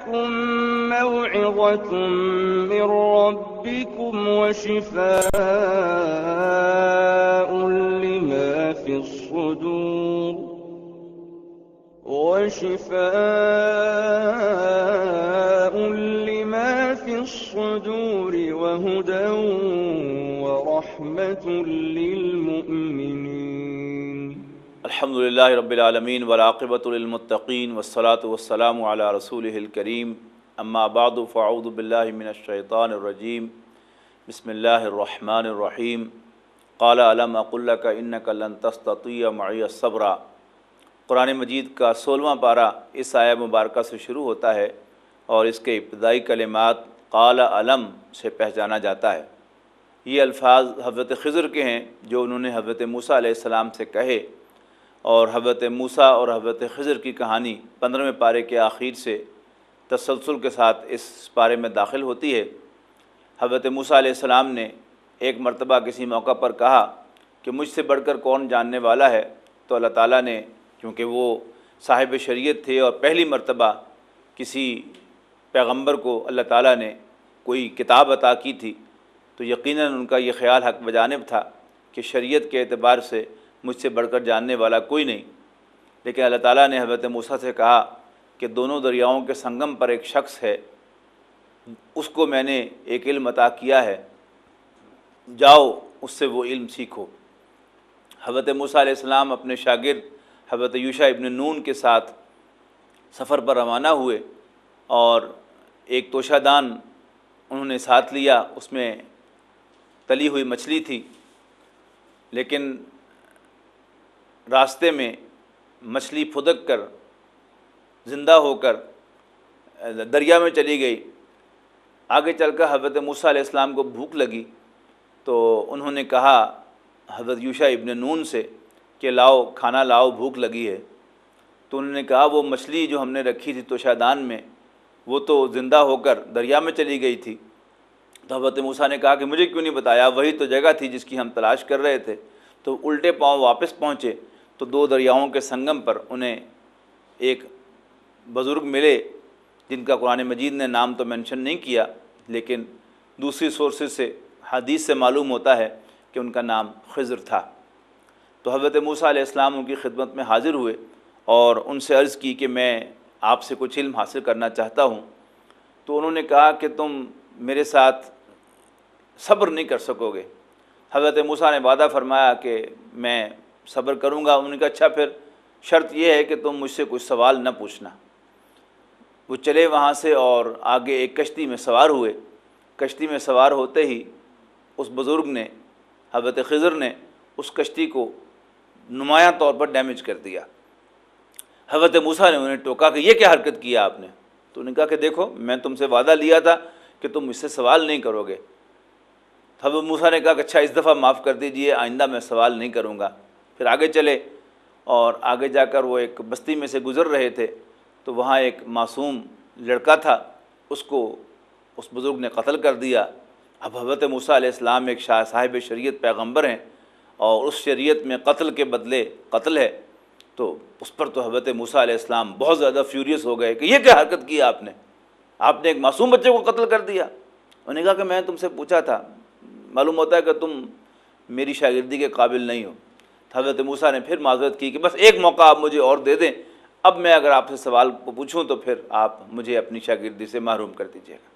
جاءتكم موعظة من ربكم وشفاء لما في الصدور وهدى ورحمة للمؤمنين. الحمد للہ رب العالمین والعاقبۃ للمتقین والصلاۃ والسلام علی رسولہ الکریم، اما بعد فاعوذ باللہ من الشیطان الرجیم، بسم اللہ الرحمن الرحیم. قال الم اقل لک انک لن تستطیع معی صبرا. قرآن مجید کا 16واں پارہ اس آیہ مبارکہ سے شروع ہوتا ہے اور اس کے ابتدائی کلمات قال الم سے پہچانا جاتا ہے. یہ الفاظ حضرت خضر کے ہیں جو انہوں نے حضرت موسیٰ علیہ السلام سے کہے، اور حضرت موسیٰ اور حضرت خضر کی کہانی 15ویں پارے کے آخر سے تسلسل کے ساتھ اس پارے میں داخل ہوتی ہے. حضرت موسیٰ علیہ السلام نے ایک مرتبہ کسی موقع پر کہا کہ مجھ سے بڑھ کر کون جاننے والا ہے، تو اللہ تعالیٰ نے، کیونکہ وہ صاحب شریعت تھے اور پہلی مرتبہ کسی پیغمبر کو اللہ تعالیٰ نے کوئی کتاب عطا کی تھی، تو یقیناً ان کا یہ خیال حق بجانب تھا کہ شریعت کے اعتبار سے مجھ سے بڑھ کر جاننے والا کوئی نہیں. لیکن اللہ تعالیٰ نے حضرت موسیٰ سے کہا کہ دونوں دریاؤں کے سنگم پر ایک شخص ہے، اس کو میں نے ایک علم عطا کیا ہے، جاؤ اس سے وہ علم سیکھو. حضرت موسیٰ علیہ السلام اپنے شاگرد حضرت یوشع ابن نون کے ساتھ سفر پر روانہ ہوئے اور ایک توشہ دان انہوں نے ساتھ لیا، اس میں تلی ہوئی مچھلی تھی، لیکن راستے میں مچھلی پھدک کر زندہ ہو کر دریا میں چلی گئی. آگے چل کر حضرت موسیٰ علیہ السلام کو بھوک لگی تو انہوں نے کہا حضرت یوشع ابن نون سے کہ لاؤ کھانا لاؤ، بھوک لگی ہے. تو انہوں نے کہا وہ مچھلی جو ہم نے رکھی تھی توشہ دان میں وہ تو زندہ ہو کر دریا میں چلی گئی تھی. تو حضرت موسیٰ نے کہا کہ مجھے کیوں نہیں بتایا، وہی تو جگہ تھی جس کی ہم تلاش کر رہے تھے. تو الٹے پاؤں واپس پہنچے تو دو دریاؤں کے سنگم پر انہیں ایک بزرگ ملے جن کا قرآن مجید نے نام تو مینشن نہیں کیا، لیکن دوسری سورسز سے حدیث سے معلوم ہوتا ہے کہ ان کا نام خضر تھا. تو حضرت موسیٰ علیہ السلام ان کی خدمت میں حاضر ہوئے اور ان سے عرض کی کہ میں آپ سے کچھ علم حاصل کرنا چاہتا ہوں. تو انہوں نے کہا کہ تم میرے ساتھ صبر نہیں کر سکو گے. حضرت موسیٰ نے وعدہ فرمایا کہ میں صبر کروں گا. انہوں نے کہا اچھا پھر شرط یہ ہے کہ تم مجھ سے کچھ سوال نہ پوچھنا. وہ چلے وہاں سے اور آگے ایک کشتی میں سوار ہوئے. کشتی میں سوار ہوتے ہی اس بزرگ نے، حضرت خضر نے، اس کشتی کو نمایاں طور پر ڈیمیج کر دیا. حضرت موسیٰ نے انہیں ٹوکا کہ یہ کیا حرکت کیا آپ نے؟ تو انہوں نے کہا کہ دیکھو میں تم سے وعدہ لیا تھا کہ تم مجھ سے سوال نہیں کرو گے. حضرت موسیٰ نے کہا کہ اچھا اس دفعہ معاف کر دیجئے، آئندہ میں سوال نہیں کروں گا. پھر آگے چلے اور آگے جا کر وہ ایک بستی میں سے گزر رہے تھے تو وہاں ایک معصوم لڑکا تھا، اس کو اس بزرگ نے قتل کر دیا. اب حضرت موسیٰ علیہ السلام ایک صاحب شریعت پیغمبر ہیں اور اس شریعت میں قتل کے بدلے قتل ہے، تو اس پر تو حضرت موسیٰ علیہ السلام بہت زیادہ فیوریس ہو گئے کہ یہ کیا حرکت کی آپ نے ایک معصوم بچے کو قتل کر دیا. انہوں نے کہا کہ میں نے تم سے پوچھا تھا، معلوم ہوتا ہے کہ تم میری شاگردی کے قابل نہیں ہو. حضرت موسیٰ نے پھر معذرت کی کہ بس ایک موقع آپ مجھے اور دے دیں، اب میں اگر آپ سے سوال پوچھوں تو پھر آپ مجھے اپنی شاگردی سے محروم کر دیجیے گا.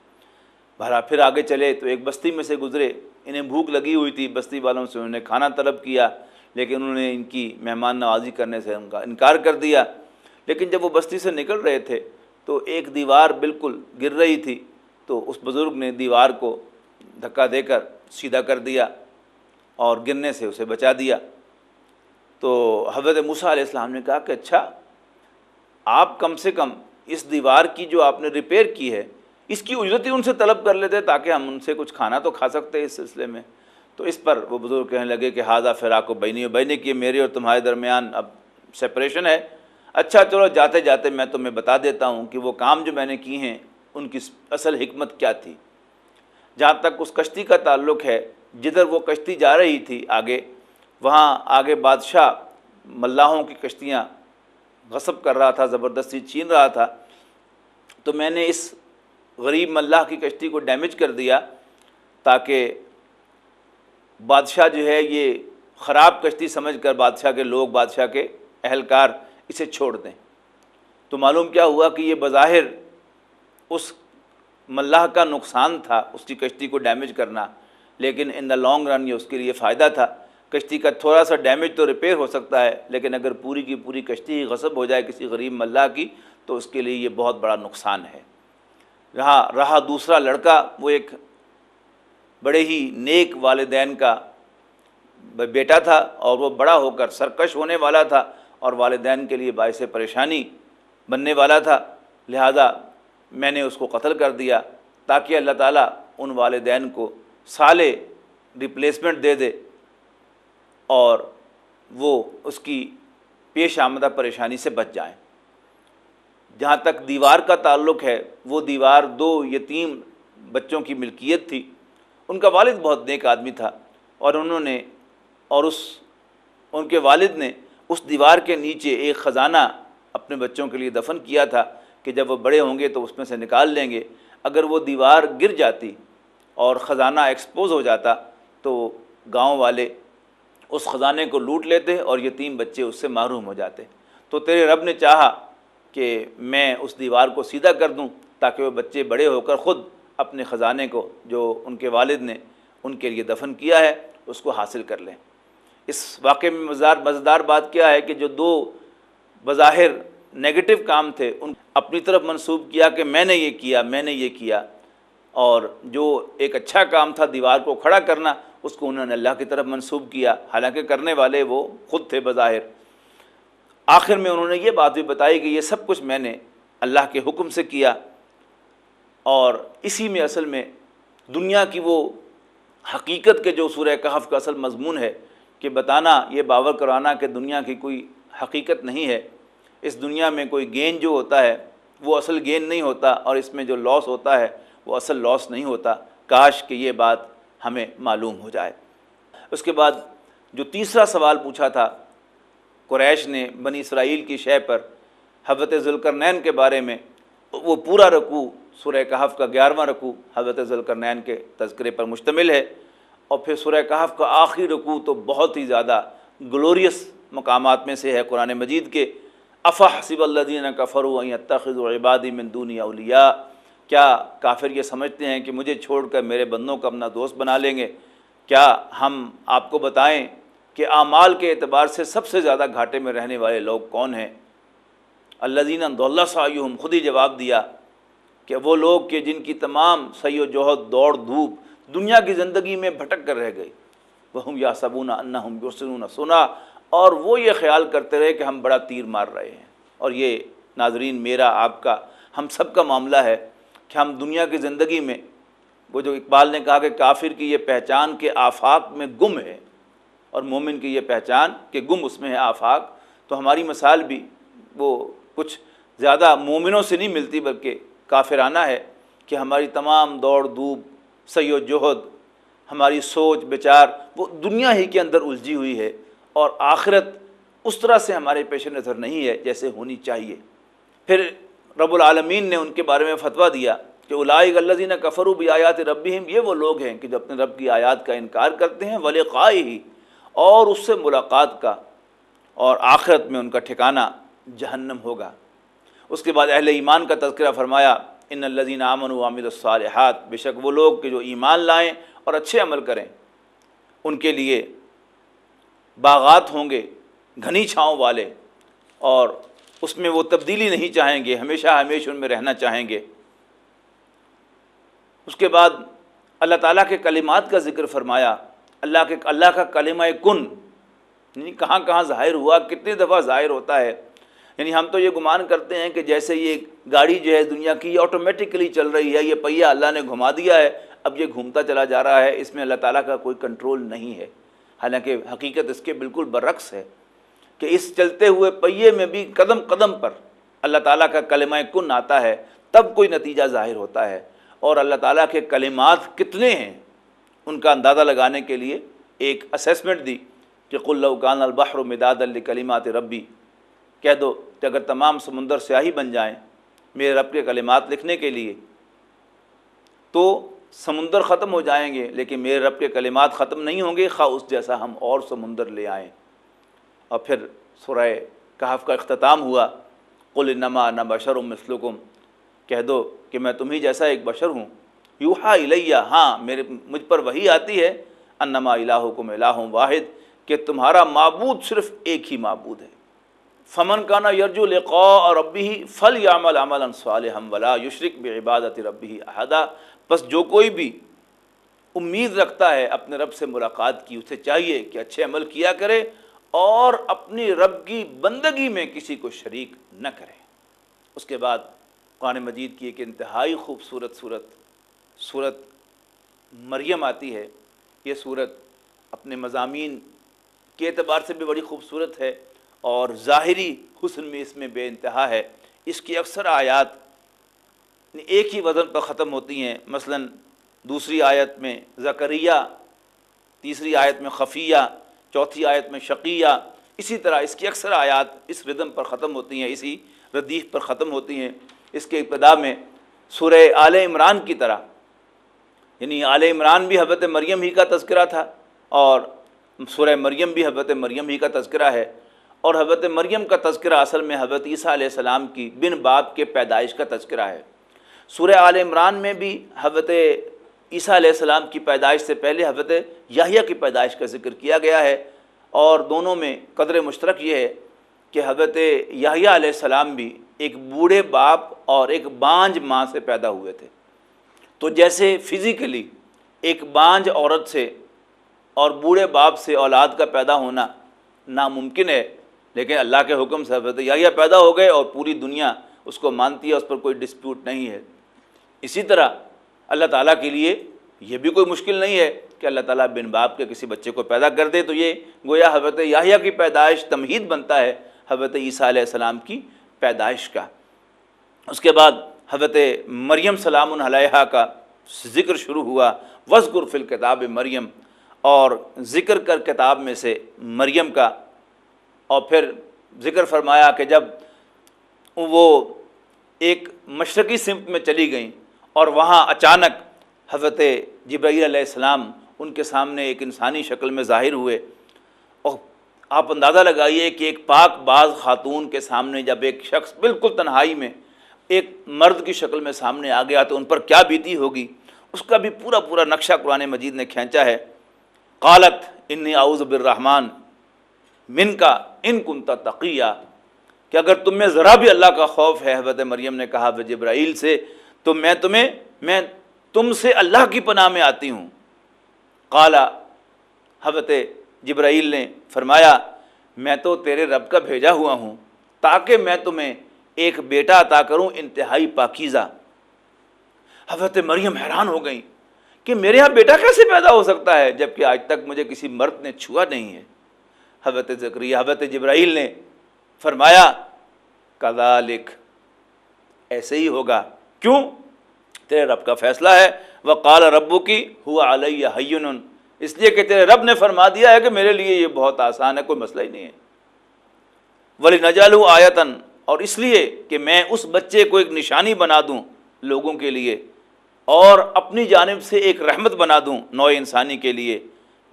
بہرحال پھر آگے چلے تو ایک بستی میں سے گزرے. انہیں بھوک لگی ہوئی تھی، بستی والوں سے انہوں نے کھانا طلب کیا، لیکن انہوں نے ان کی مہمان نوازی کرنے سے ان کا انکار کر دیا. لیکن جب وہ بستی سے نکل رہے تھے تو ایک دیوار بالکل گر رہی تھی، تو اس بزرگ نے دیوار کو دھکا دے کر سیدھا کر دیا اور گرنے سے اسے بچا دیا. تو حضرت موسیٰ علیہ السلام نے کہا کہ اچھا آپ کم سے کم اس دیوار کی جو آپ نے ریپیئر کی ہے اس کی اجرت ہی ان سے طلب کر لیتے تاکہ ہم ان سے کچھ کھانا تو کھا سکتے اس سلسلے میں. تو اس پر وہ بزرگ کہنے لگے کہ ھذا فراق بینی و بینک، یہ میرے اور تمہارے درمیان اب سپریشن ہے. اچھا چلو جاتے جاتے میں تمہیں بتا دیتا ہوں کہ وہ کام جو میں نے کی ہیں ان کی اصل حکمت کیا تھی. جہاں تک اس کشتی کا تعلق ہے، جدھر وہ کشتی جا رہی تھی آگے، وہاں آگے بادشاہ ملاحوں کی کشتیاں غصب کر رہا تھا، زبردستی چھین رہا تھا. تو میں نے اس غریب ملاح کی کشتی کو ڈیمیج کر دیا تاکہ بادشاہ جو ہے یہ خراب کشتی سمجھ کر بادشاہ کے لوگ، بادشاہ کے اہلکار اسے چھوڑ دیں۔ تو معلوم کیا ہوا کہ یہ بظاہر اس ملاح کا نقصان تھا، اس کی کشتی کو ڈیمیج کرنا، لیکن ان دا لانگ رن یہ اس کے لیے فائدہ تھا۔ کشتی کا تھوڑا سا ڈیمیج تو ریپیئر ہو سکتا ہے، لیکن اگر پوری کی پوری کشتی ہی غصب ہو جائے کسی غریب ملاح کی تو اس کے لیے یہ بہت بڑا نقصان ہے۔ رہا دوسرا لڑکا، وہ ایک بڑے ہی نیک والدین کا بیٹا تھا، اور وہ بڑا ہو کر سرکش ہونے والا تھا اور والدین کے لیے باعث پریشانی بننے والا تھا، لہذا میں نے اس کو قتل کر دیا تاکہ اللہ تعالیٰ ان والدین کو سالے ریپلیسمنٹ دے دے اور وہ اس کی پیش آمدہ پریشانی سے بچ جائیں۔ جہاں تک دیوار کا تعلق ہے، وہ دیوار 2 یتیم بچوں کی ملکیت تھی۔ ان کا والد بہت نیک آدمی تھا، اور ان کے والد نے اس دیوار کے نیچے ایک خزانہ اپنے بچوں کے لیے دفن کیا تھا کہ جب وہ بڑے ہوں گے تو اس میں سے نکال لیں گے۔ اگر وہ دیوار گر جاتی اور خزانہ ایکسپوز ہو جاتا تو گاؤں والے اس خزانے کو لوٹ لیتے اور یتیم بچے اس سے محروم ہو جاتے۔ تو تیرے رب نے چاہا کہ میں اس دیوار کو سیدھا کر دوں تاکہ وہ بچے بڑے ہو کر خود اپنے خزانے کو جو ان کے والد نے ان کے لیے دفن کیا ہے اس کو حاصل کر لیں۔ اس واقعے میں مزیدار بات کیا ہے کہ جو 2 بظاہر نیگیٹو کام تھے ان اپنی طرف منسوب کیا کہ میں نے یہ کیا، اور جو ایک اچھا کام تھا دیوار کو کھڑا کرنا اس کو انہوں نے اللہ کی طرف منسوب کیا، حالانکہ کرنے والے وہ خود تھے بظاہر۔ آخر میں انہوں نے یہ بات بھی بتائی کہ یہ سب کچھ میں نے اللہ کے حکم سے کیا، اور اسی میں اصل میں دنیا کی وہ حقیقت کے جو سورہ کہف کا اصل مضمون ہے کہ بتانا، یہ باور کرانا کہ دنیا کی کوئی حقیقت نہیں ہے، اس دنیا میں کوئی گین جو ہوتا ہے وہ اصل گین نہیں ہوتا، اور اس میں جو لاس ہوتا ہے وہ اصل لاس نہیں ہوتا۔ کاش کہ یہ بات ہمیں معلوم ہو جائے۔ اس کے بعد جو تیسرا سوال پوچھا تھا قریش نے بنی اسرائیل کی شے پر حضرت ذوالقرنین کے بارے میں، وہ پورا رکوع سورہ کہف کا 11واں رکوع حضرت ذوالقرنین کے تذکرے پر مشتمل ہے، اور پھر سورہ کہف کا آخری رکوع تو بہت ہی زیادہ گلوریس مقامات میں سے ہے قرآن مجید کے۔ افحسب الذین کفروا ان یتخذوا عبادی من دونی اولیاء، کیا کافر یہ سمجھتے ہیں کہ مجھے چھوڑ کر میرے بندوں کو اپنا دوست بنا لیں گے؟ کیا ہم آپ کو بتائیں کہ اعمال کے اعتبار سے سب سے زیادہ گھاٹے میں رہنے والے لوگ کون ہیں؟ الذین ضل سعیہم، خود ہی جواب دیا کہ وہ لوگ کہ جن کی تمام سعی و جہد، دوڑ دھوپ دنیا کی زندگی میں بھٹک کر رہ گئی، وہم یحسبون انہم یحسنون صنعا، اور وہ یہ خیال کرتے رہے کہ ہم بڑا تیر مار رہے ہیں۔ اور یہ ناظرین میرا، آپ کا، ہم سب کا معاملہ ہے کہ ہم دنیا کی زندگی میں، وہ جو اقبال نے کہا کہ کافر کی یہ پہچان کہ آفاق میں گم ہے، اور مومن کی یہ پہچان کہ گم اس میں ہے آفاق، تو ہماری مثال بھی وہ کچھ زیادہ مومنوں سے نہیں ملتی بلکہ کافرانہ ہے کہ ہماری تمام دوڑ دھوپ، سعی و جہد، ہماری سوچ بچار وہ دنیا ہی کے اندر الجھی ہوئی ہے، اور آخرت اس طرح سے ہمارے پیش نظر نہیں ہے جیسے ہونی چاہیے۔ پھر رب العالمین نے ان کے بارے میں فتویٰ دیا کہ اولئک الذین کفروا بآیات ربہم، یہ وہ لوگ ہیں کہ جو اپنے رب کی آیات کا انکار کرتے ہیں، ولقائہ، اور اس سے ملاقات کا، اور آخرت میں ان کا ٹھکانہ جہنم ہوگا۔ اس کے بعد اہل ایمان کا تذکرہ فرمایا، ان الذین آمنوا وعملوا الصالحات، بے شک وہ لوگ کہ جو ایمان لائیں اور اچھے عمل کریں، ان کے لیے باغات ہوں گے گھنی چھاؤں والے، اور اس میں وہ تبدیلی نہیں چاہیں گے، ہمیشہ ہمیشہ ان میں رہنا چاہیں گے۔ اس کے بعد اللہ تعالیٰ کے کلمات کا ذکر فرمایا، اللہ کا کلمہ کن یعنی کہاں کہاں ظاہر ہوا، کتنی دفعہ ظاہر ہوتا ہے۔ یعنی ہم تو یہ گمان کرتے ہیں کہ جیسے یہ گاڑی جو ہے دنیا کی یہ آٹومیٹکلی چل رہی ہے، یہ پہیہ اللہ نے گھما دیا ہے، اب یہ گھومتا چلا جا رہا ہے، اس میں اللہ تعالیٰ کا کوئی کنٹرول نہیں ہے۔ حالانکہ حقیقت اس کے بالکل برعکس ہے کہ اس چلتے ہوئے پہیے میں بھی قدم قدم پر اللہ تعالیٰ کا کلمہ کن آتا ہے، تب کوئی نتیجہ ظاہر ہوتا ہے۔ اور اللہ تعالیٰ کے کلمات کتنے ہیں ان کا اندازہ لگانے کے لیے ایک اسیسمنٹ دی کہ قل لو کان البحر مدادا لکلمات ربی، کہہ دو کہ اگر تمام سمندر سیاہی بن جائیں میرے رب کے کلمات لکھنے کے لیے، تو سمندر ختم ہو جائیں گے لیکن میرے رب کے کلمات ختم نہیں ہوں گے، خواہ اس جیسا ہم اور سمندر لے آئیں۔ اور پھر سورہ کہف کا اختتام ہوا، قل انما انا بشر مثلکم، کہہ دو کہ میں تمہیں جیسا ایک بشر ہوں، یوحا الیہ، ہاں مجھ پر وحی آتی ہے، انما الہکم الہ واحد، کہ تمہارا معبود صرف ایک ہی معبود ہے۔ فمن کان یرجو لقاء ربہ فلیعمل عملا صالحا ولا یشرک بعبادۃ ربہ احدا، بس جو کوئی بھی امید رکھتا ہے اپنے رب سے ملاقات کی، اسے چاہیے کہ اچھے عمل کیا کرے اور اپنی رب کی بندگی میں کسی کو شریک نہ کرے۔ اس کے بعد قرآن مجید کی ایک انتہائی خوبصورت سورت مریم آتی ہے۔ یہ سورت اپنے مضامین کے اعتبار سے بھی بڑی خوبصورت ہے اور ظاہری حسن میں اس میں بے انتہا ہے۔ اس کی اکثر آیات ایک ہی وزن پر ختم ہوتی ہیں، مثلا دوسری آیت میں زکریا، تیسری آیت میں خفیہ، چوتھی آیت میں شقیہ، اسی طرح اس کی اکثر آیات اس ردم پر ختم ہوتی ہیں، اسی ردیف پر ختم ہوتی ہیں۔ اس کے ابتدا میں سورہ آل عمران کی طرح، یعنی آل عمران بھی حضرت مریم ہی کا تذکرہ تھا اور سورہ مریم بھی حضرت مریم ہی کا تذکرہ ہے، اور حضرت مریم کا تذکرہ اصل میں حضرت عیسیٰ علیہ السلام کی بن باپ کے پیدائش کا تذکرہ ہے۔ سورہ آل عمران میں بھی حضرت عیسیٰ علیہ السلام کی پیدائش سے پہلے حضرت یحییٰ کی پیدائش کا ذکر کیا گیا ہے، اور دونوں میں قدر مشترک یہ ہے کہ حضرت یحییٰ علیہ السلام بھی ایک بوڑھے باپ اور ایک بانجھ ماں سے پیدا ہوئے تھے۔ تو جیسے فزیکلی ایک بانجھ عورت سے اور بوڑھے باپ سے اولاد کا پیدا ہونا ناممکن ہے، لیکن اللہ کے حکم سے حضرت یحییٰ پیدا ہو گئے اور پوری دنیا اس کو مانتی ہے، اس پر کوئی ڈسپیوٹ نہیں ہے۔ اسی طرح اللہ تعالیٰ کے لیے یہ بھی کوئی مشکل نہیں ہے کہ اللہ تعالیٰ بن باپ کے کسی بچے کو پیدا کر دے، تو یہ گویا حضرت یحییٰ کی پیدائش تمہید بنتا ہے حضرت عیسیٰ علیہ السلام کی پیدائش کا۔ اس کے بعد حضرت مریم سلام علیہا کا ذکر شروع ہوا، وَاذْكُرْ فِي الْكِتَابِ مریم، اور ذکر کر کتاب میں سے مریم کا، اور پھر ذکر فرمایا کہ جب وہ ایک مشرقی سمت میں چلی گئیں اور وہاں اچانک حضرت جبرائیل علیہ السلام ان کے سامنے ایک انسانی شکل میں ظاہر ہوئے، اور آپ اندازہ لگائیے کہ ایک پاک باز خاتون کے سامنے جب ایک شخص بالکل تنہائی میں ایک مرد کی شکل میں سامنے آ گیا تو ان پر کیا بیتی ہوگی، اس کا بھی پورا نقشہ قرآن مجید نے کھینچا ہے۔ قالت انی اعوذ بالرحمن منک ان کنت تقیہ، کہ اگر تم میں ذرا بھی اللہ کا خوف ہے، حضرت مریم نے کہا جبرائیل سے، تو میں تم سے اللہ کی پناہ میں آتی ہوں۔ قال، حضرت جبرائیل نے فرمایا میں تو تیرے رب کا بھیجا ہوا ہوں تاکہ میں تمہیں ایک بیٹا عطا کروں انتہائی پاکیزہ۔ حضرت مریم حیران ہو گئیں کہ میرے ہاں بیٹا کیسے پیدا ہو سکتا ہے جبکہ آج تک مجھے کسی مرد نے چھوا نہیں ہے۔ حضرت جبرائیل نے فرمایا کذالک، ایسے ہی ہوگا، کیوں؟ تیرے رب کا فیصلہ ہے، وقال ربک هو علی ہین، اس لیے کہ تیرے رب نے فرما دیا ہے کہ میرے لیے یہ بہت آسان ہے، کوئی مسئلہ ہی نہیں ہے۔ وَلِنَجْعَلَهُ آیَةً، اور اس لیے کہ میں اس بچے کو ایک نشانی بنا دوں لوگوں کے لیے اور اپنی جانب سے ایک رحمت بنا دوں نوع انسانی کے لیے۔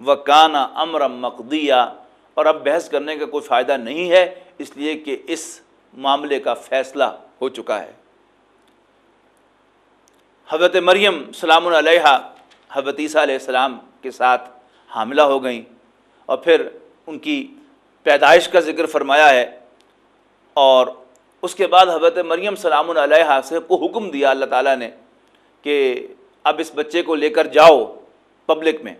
وَكَانَ أَمْرًا مَقْضِيًّا، اور اب بحث کرنے کا کوئی فائدہ نہیں ہے، اس لیے کہ اس معاملے کا فیصلہ ہو چکا ہے۔ حضرت مریم سلام علیہا حضرت عیسیٰ علیہ السلام کے ساتھ حاملہ ہو گئیں، اور پھر ان کی پیدائش کا ذکر فرمایا ہے، اور اس کے بعد حضرت مریم سلام علیہا سے کو حکم دیا اللہ تعالیٰ نے کہ اب اس بچے کو لے کر جاؤ پبلک میں،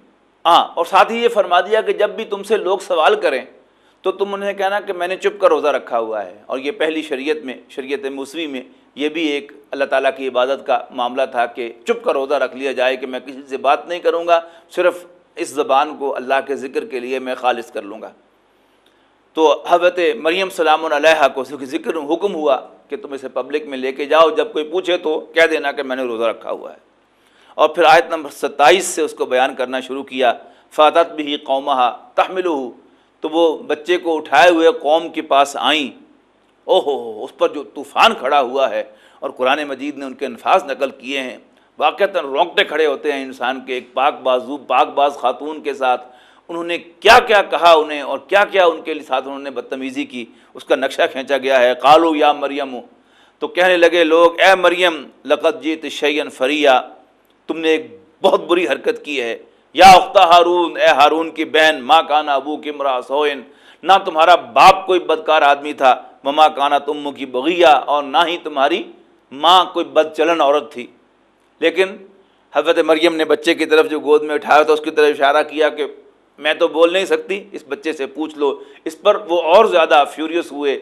اور ساتھ ہی یہ فرما دیا کہ جب بھی تم سے لوگ سوال کریں تو تم انہیں کہنا کہ میں نے چپ کر روزہ رکھا ہوا ہے۔ اور یہ پہلی شریعت میں، شریعت موسوی میں یہ بھی ایک اللہ تعالیٰ کی عبادت کا معاملہ تھا کہ چپ کر روزہ رکھ لیا جائے کہ میں کسی سے بات نہیں کروں گا، صرف اس زبان کو اللہ کے ذکر کے لیے میں خالص کر لوں گا۔ تو حضرت مریم سلام علیہا کو ذکر حکم ہوا کہ تم اسے پبلک میں لے کے جاؤ، جب کوئی پوچھے تو کہہ دینا کہ میں نے روزہ رکھا ہوا ہے۔ اور پھر آیت نمبر 27 سے اس کو بیان کرنا شروع کیا، فاتت بہ قومہا تحملہ، تو وہ بچے کو اٹھائے ہوئے قوم کے پاس آئیں۔ اوہ، اس پر جو طوفان کھڑا ہوا ہے اور قرآن مجید نے ان کے الفاظ نقل کیے ہیں، واقعتاً رونگٹے کھڑے ہوتے ہیں انسان کے، ایک پاک بازو پاک باز خاتون کے ساتھ انہوں نے کیا کیا کہا انہیں، اور کیا کیا ان کے ساتھ انہوں نے بدتمیزی کی، اس کا نقشہ کھینچا گیا ہے۔ قالوا یا مریم، تو کہنے لگے لوگ اے مریم لقد جئت شیئا فریا، تم نے ایک بہت بری حرکت کی ہے۔ یا اخت ہارون، اے ہارون کی بہن، ما کان ابوک امرأ سوء، نہ تمہارا باپ کوئی بدکار آدمی تھا، وما کانت امک بغیہ، اور نہ ہی تمہاری ماں کوئی بد چلن عورت تھی۔ لیکن حضرت مریم نے بچے کی طرف جو گود میں اٹھایا تھا اس کی طرف اشارہ کیا کہ میں تو بول نہیں سکتی، اس بچے سے پوچھ لو۔ اس پر وہ اور زیادہ فیوریس ہوئے،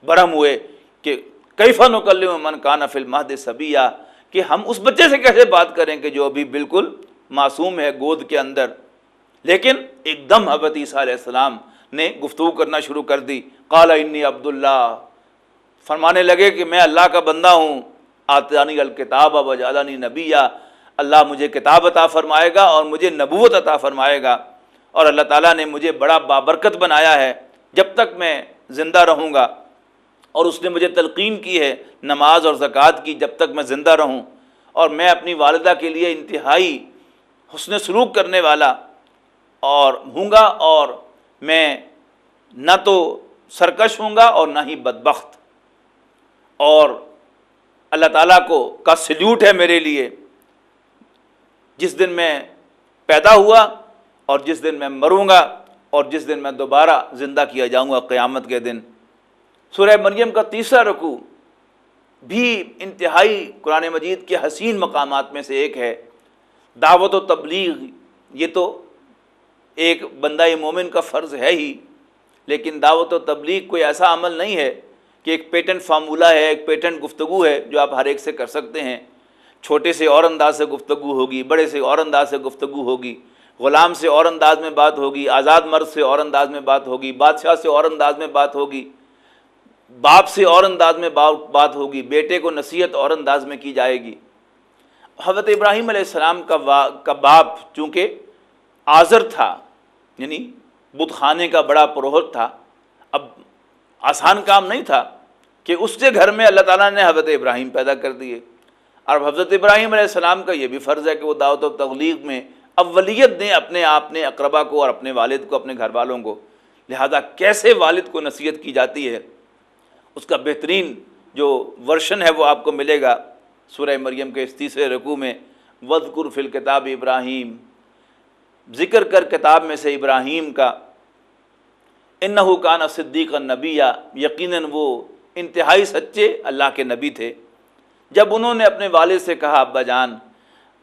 برہم ہوئے کہ کیف نکلم من کان فی المہد صبیا، کہ ہم اس بچے سے کیسے بات کریں کہ جو ابھی بالکل معصوم ہے گود کے اندر۔ لیکن ایک دم حضرت عیسیٰ علیہ السلام نے گفتگو کرنا شروع کر دی۔ قال انی عبداللہ، فرمانے لگے کہ میں اللہ کا بندہ ہوں، آتانی الکتاب وجعلنی نبیا، اللہ مجھے کتاب عطا فرمائے گا اور مجھے نبوت عطا فرمائے گا، اور اللہ تعالیٰ نے مجھے بڑا بابرکت بنایا ہے جب تک میں زندہ رہوں گا، اور اس نے مجھے تلقین کی ہے نماز اور زکوٰۃ کی جب تک میں زندہ رہوں، اور میں اپنی والدہ کے لیے انتہائی حسن سلوک کرنے والا اور ہوں گا، اور میں نہ تو سرکش ہوں گا اور نہ ہی بدبخت، اور اللہ تعالیٰ کا سلیوٹ ہے میرے لیے جس دن میں پیدا ہوا اور جس دن میں مروں گا اور جس دن میں دوبارہ زندہ کیا جاؤں گا قیامت کے دن۔ سورہ مریم کا تیسرا رکوع بھی انتہائی قرآن مجید کے حسین مقامات میں سے ایک ہے۔ دعوت و تبلیغ یہ تو ایک بندہ مومن کا فرض ہے ہی، لیکن دعوت و تبلیغ کوئی ایسا عمل نہیں ہے کہ ایک پیٹنٹ فارمولہ ہے، ایک پیٹنٹ گفتگو ہے جو آپ ہر ایک سے کر سکتے ہیں۔ چھوٹے سے اور انداز سے گفتگو ہوگی، بڑے سے اور انداز سے گفتگو ہوگی، غلام سے اور انداز میں بات ہوگی، آزاد مرد سے اور انداز میں بات ہوگی، بادشاہ سے اور انداز میں بات ہوگی، باپ سے اور انداز میں بات ہوگی، بیٹے کو نصیحت اور انداز میں کی جائے گی۔ حضرت ابراہیم علیہ السلام کا باپ چونکہ آزر تھا، یعنی بت خانے کا بڑا پروہت تھا، اب آسان کام نہیں تھا کہ اس کے گھر میں اللہ تعالیٰ نے حضرت ابراہیم پیدا کر دیے، اور حضرت ابراہیم علیہ السلام کا یہ بھی فرض ہے کہ وہ دعوت و تبلیغ میں اولیت دیں اپنے اقربا کو اور اپنے والد کو، اپنے گھر والوں کو۔ لہذا کیسے والد کو نصیحت کی جاتی ہے اس کا بہترین جو ورشن ہے وہ آپ کو ملے گا سورہ مریم کے اس تیسرے رکوع میں۔ وَاذْكُرْ فِي الْكِتَابِ ابراہیم، ذکر کر کتاب میں سے ابراہیم کا، اِنَّهُ كَانَ صِدِّيقًا نَبِيًّا، یقیناً وہ انتہائی سچے اللہ کے نبی تھے۔ جب انہوں نے اپنے والد سے کہا ابا جان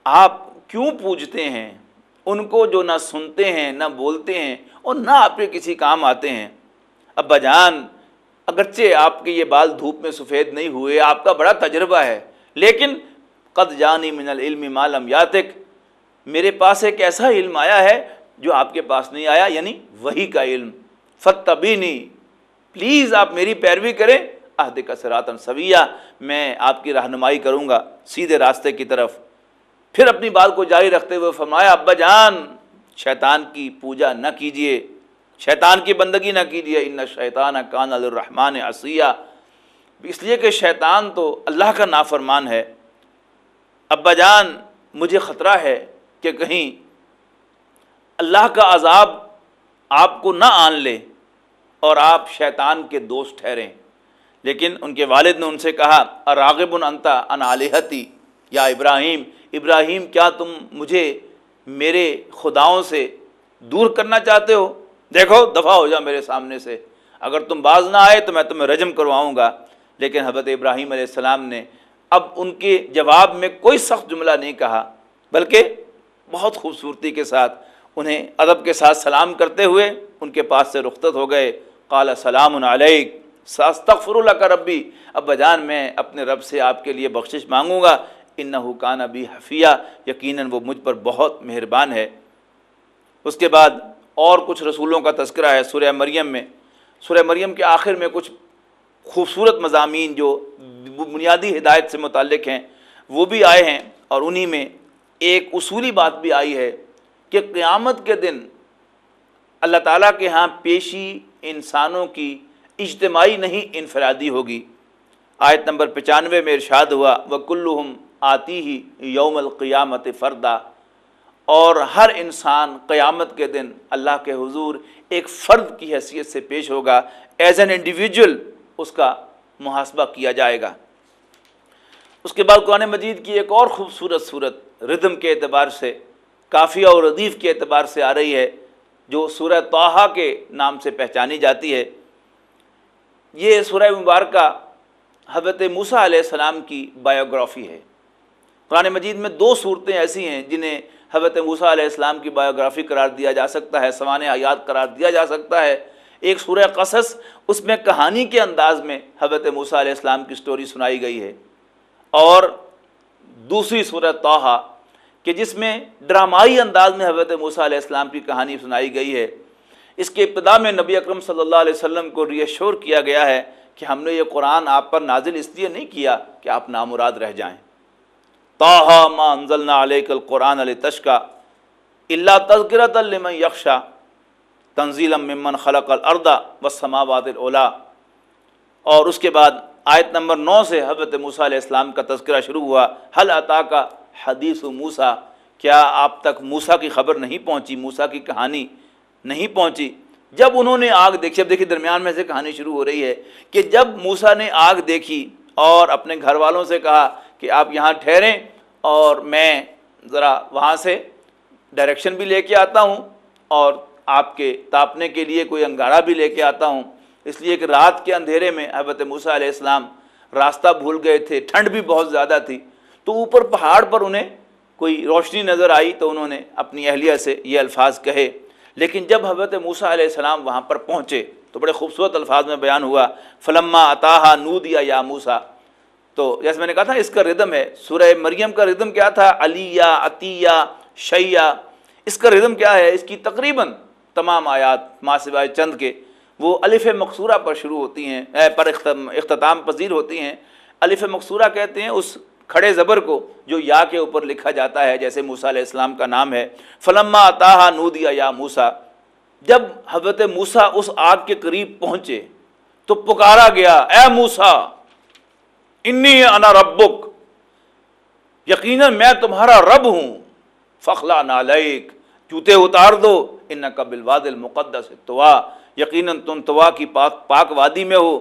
آپ کیوں پوجتے ہیں ان کو جو نہ سنتے ہیں نہ بولتے ہیں اور نہ آپ کے کسی کام آتے ہیں؟ ابا جان اگرچہ آپ کے یہ بال دھوپ میں سفید نہیں ہوئے، آپ کا بڑا تجربہ ہے، لیکن قد جانی من العلم ما لم یاتک، میرے پاس ایک ایسا علم آیا ہے جو آپ کے پاس نہیں آیا، یعنی وحی کا علم۔ فاتبعنی، پلیز آپ میری پیروی کریں، اہدک صراطا سویا، میں آپ کی رہنمائی کروں گا سیدھے راستے کی طرف۔ پھر اپنی بات کو جاری رکھتے ہوئے فرمایا ابا جان شیطان کی پوجا نہ کیجیے، شیطان کی بندگی نہ کیجیے، ان الشیطان کان للرحمن عصیا، اس لیے کہ شیطان تو اللہ کا نافرمان ہے۔ ابا جان مجھے خطرہ ہے کہ کہیں اللہ کا عذاب آپ کو نہ آن لے اور آپ شیطان کے دوست ٹھہریں۔ لیکن ان کے والد نے ان سے کہا اراغب انت عن آلہتی یا ابراہیم، ابراہیم کیا تم مجھے میرے خداؤں سے دور کرنا چاہتے ہو؟ دیکھو دفع ہو جا میرے سامنے سے، اگر تم باز نہ آئے تو میں تمہیں رجم کرواؤں گا۔ لیکن حضرت ابراہیم علیہ السلام نے اب ان کے جواب میں کوئی سخت جملہ نہیں کہا، بلکہ بہت خوبصورتی کے ساتھ انہیں ادب کے ساتھ سلام کرتے ہوئے ان کے پاس سے رخصت ہو گئے۔ قال سلام علیک ساستغفر لک ربی، ابا جان میں اپنے رب سے آپ کے لیے بخشش مانگوں گا، انہ کان بی حفیہ، یقیناً وہ مجھ پر بہت مہربان ہے۔ اس کے بعد اور کچھ رسولوں کا تذکرہ ہے سورہ مریم میں۔ سورہ مریم کے آخر میں کچھ خوبصورت مضامین جو بنیادی ہدایت سے متعلق ہیں وہ بھی آئے ہیں، اور انہی میں ایک اصولی بات بھی آئی ہے کہ قیامت کے دن اللہ تعالیٰ کے ہاں پیشی انسانوں کی اجتماعی نہیں انفرادی ہوگی۔ آیت نمبر 95 میں ارشاد ہوا وَكُلُّهُمْ آتِيهِ يَوْمَ الْقِيَامَةِ فَرْدًا، اور ہر انسان قیامت کے دن اللہ کے حضور ایک فرد کی حیثیت سے پیش ہوگا، ایز این انڈیویجول اس کا محاسبہ کیا جائے گا۔ اس کے بعد قرآن مجید کی ایک اور خوبصورت صورت ردم کے اعتبار سے، قافیہ اور ردیف کے اعتبار سے آ رہی ہے، جو سورہ طٰہٰ کے نام سے پہچانی جاتی ہے۔ یہ سورہ مبارکہ حضرت موسیٰ علیہ السلام کی بایوگرافی ہے۔ قرآن مجید میں دو صورتیں ایسی ہیں جنہیں حضرت موسیٰ علیہ السلام کی بایوگرافی قرار دیا جا سکتا ہے، سوانح حیات قرار دیا جا سکتا ہے۔ ایک سورہ قصص، اس میں کہانی کے انداز میں حضرت موسیٰ علیہ السلام کی سٹوری سنائی گئی ہے، اور دوسری سورہ طٰہٰ کہ جس میں ڈرامائی انداز میں حضرت موسیٰ علیہ السلام کی کہانی سنائی گئی ہے۔ اس کے ابتدا میں نبی اکرم صلی اللہ علیہ وسلم کو ری ایشور کیا گیا ہے کہ ہم نے یہ قرآن آپ پر نازل اس لیے نہیں کیا کہ آپ نامراد رہ جائیں۔ طٰہٰ ما انزلنا علیک القرآن لتشقیٰ الا تذکرۃ لمن یخشیٰ تنزیلا ممن خلق الارض والسماوات العلیٰ۔ اور اس کے بعد آیت نمبر 9 سے حضرت موسیٰ علیہ السلام کا تذکرہ شروع ہوا، هل اتاک حدیث موسیٰ، کیا آپ تک موسیٰ کی خبر نہیں پہنچی، موسیٰ کی کہانی نہیں پہنچی؟ جب انہوں نے آگ دیکھی، اب دیکھیے درمیان میں سے کہانی شروع ہو رہی ہے کہ جب موسیٰ نے آگ دیکھی اور اپنے گھر والوں سے کہا کہ آپ یہاں ٹھہریں اور میں ذرا وہاں سے ڈائریکشن بھی لے کے آتا ہوں اور آپ کے تاپنے کے لیے کوئی انگارہ بھی لے کے آتا ہوں، اس لیے کہ رات کے اندھیرے میں حضرت موسیٰ علیہ السلام راستہ بھول گئے تھے، ٹھنڈ بھی بہت زیادہ تھی، تو اوپر پہاڑ پر انہیں کوئی روشنی نظر آئی تو انہوں نے اپنی اہلیہ سے یہ الفاظ کہے۔ لیکن جب حضرت موسیٰ علیہ السلام وہاں پر پہنچے تو بڑے خوبصورت الفاظ میں بیان ہوا، فلما اتاہا نودیا یا موسیٰ۔ تو جیسے میں نے کہا تھا اس کا ردم ہے، سورہ مریم کا ردم کیا تھا؟ علیہ، عطیہ، شیعہ۔ اس کا ردم کیا ہے؟ اس کی تقریباً تمام آیات ما سوائے چند کے وہ الف مقصورہ پر شروع ہوتی ہیں، پر اختتام پذیر ہوتی ہیں۔ الف مقصورہ کہتے ہیں اس کھڑے زبر کو جو یا کے اوپر لکھا جاتا ہے، جیسے موسیٰ علیہ السلام کا نام ہے، فلما اتاہا نودیا یا موسیٰ۔ جب حضرت موسیٰ اس آگ کے قریب پہنچے تو پکارا گیا، اے موسیٰ انی انا ربک، یقیناً میں تمہارا رب ہوں، فاخلع نعلیک، جوتے اتار دو، انک بالوادی المقدس طویٰ، یقیناً تم طویٰ کی پاک وادی میں ہو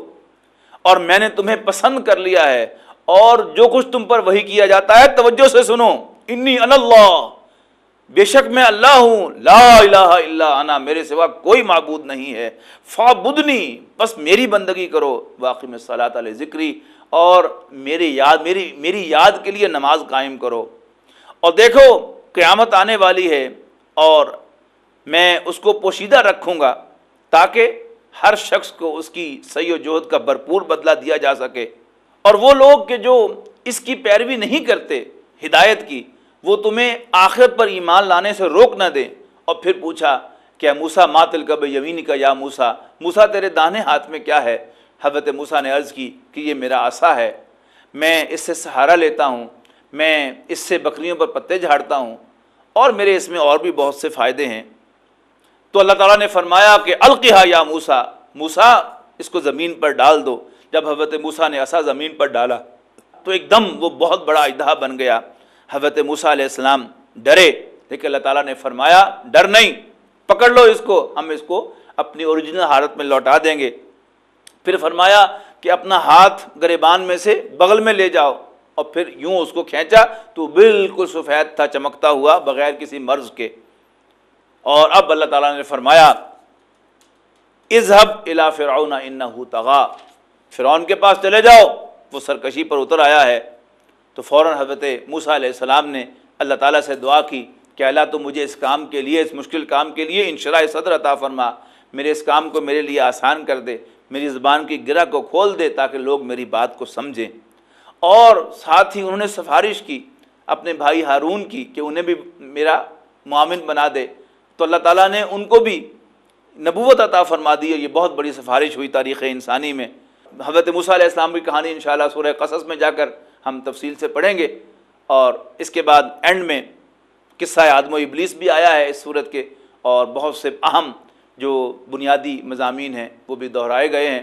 اور میں نے تمہیں پسند کر لیا ہے، اور جو کچھ تم پر وحی کیا جاتا ہے توجہ سے سنو، انی انا اللہ، بے شک میں اللہ ہوں، لا الہ الا انا، میرے سوا کوئی معبود نہیں ہے، فاعبدنی، بس میری بندگی کرو، واقم الصلاۃ لذکری، اور میری یاد کے لیے نماز قائم کرو۔ اور دیکھو قیامت آنے والی ہے اور میں اس کو پوشیدہ رکھوں گا تاکہ ہر شخص کو اس کی سعی و جہد کا بھرپور بدلہ دیا جا سکے، اور وہ لوگ کہ جو اس کی پیروی نہیں کرتے ہدایت کی، وہ تمہیں آخرت پر ایمان لانے سے روک نہ دیں۔ اور پھر پوچھا کہ موسیٰ ما تلک بیمینک یا موسیٰ، موسیٰ تیرے داہنے ہاتھ میں کیا ہے؟ حضرت موسیٰ نے عرض کی کہ یہ میرا عصا ہے، میں اس سے سہارا لیتا ہوں، میں اس سے بکریوں پر پتے جھاڑتا ہوں، اور میرے اس میں اور بھی بہت سے فائدے ہیں۔ تو اللہ تعالیٰ نے فرمایا کہ القھا یا موسیٰ، موسیٰ اس کو زمین پر ڈال دو۔ جب حضرت موسیٰ نے عصا زمین پر ڈالا تو ایک دم وہ بہت بڑا اژدہا بن گیا۔ حضرت موسیٰ علیہ السلام ڈرے، لیکن اللہ تعالیٰ نے فرمایا ڈر نہیں، پکڑ لو اس کو، ہم اس کو اپنی اوریجنل حالت میں لوٹا دیں گے۔ پھر فرمایا کہ اپنا ہاتھ گریبان میں سے بغل میں لے جاؤ، اور پھر یوں اس کو کھینچا تو بالکل سفید تھا، چمکتا ہوا، بغیر کسی مرض کے۔ اور اب اللہ تعالیٰ نے فرمایا اذهب الى فرعون انه طغى، فرعون کے پاس چلے جاؤ، وہ سرکشی پر اتر آیا ہے۔ تو فوراً حضرت موسیٰ علیہ السلام نے اللہ تعالیٰ سے دعا کی کہ اللہ تو مجھے اس کام کے لیے، اس مشکل کام کے لیے انشراح صدر عطا فرما، میرے اس کام کو میرے لیے آسان کر دے، میری زبان کی گرہ کو کھول دے تاکہ لوگ میری بات کو سمجھیں۔ اور ساتھ ہی انہوں نے سفارش کی اپنے بھائی ہارون کی کہ انہیں بھی میرا معاون بنا دے، تو اللہ تعالیٰ نے ان کو بھی نبوت عطا فرما دی، یہ بہت بڑی سفارش ہوئی تاریخ انسانی میں۔ حضرت موسیٰ علیہ السلام کی کہانی انشاءاللہ سورہ قصص میں جا کر ہم تفصیل سے پڑھیں گے، اور اس کے بعد اینڈ میں قصہ آدم و ابلیس بھی آیا ہے اس صورت کے، اور بہت سے اہم جو بنیادی مضامین ہیں وہ بھی دہرائے گئے ہیں۔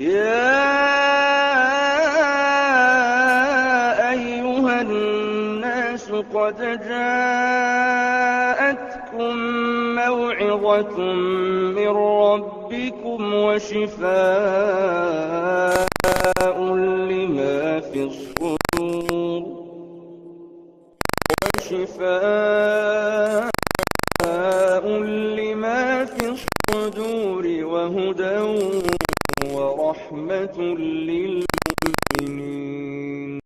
يا أيها الناس قد جاءتكم موعظة من ربكم وشفاء لما في الصدور وهدى ورحمة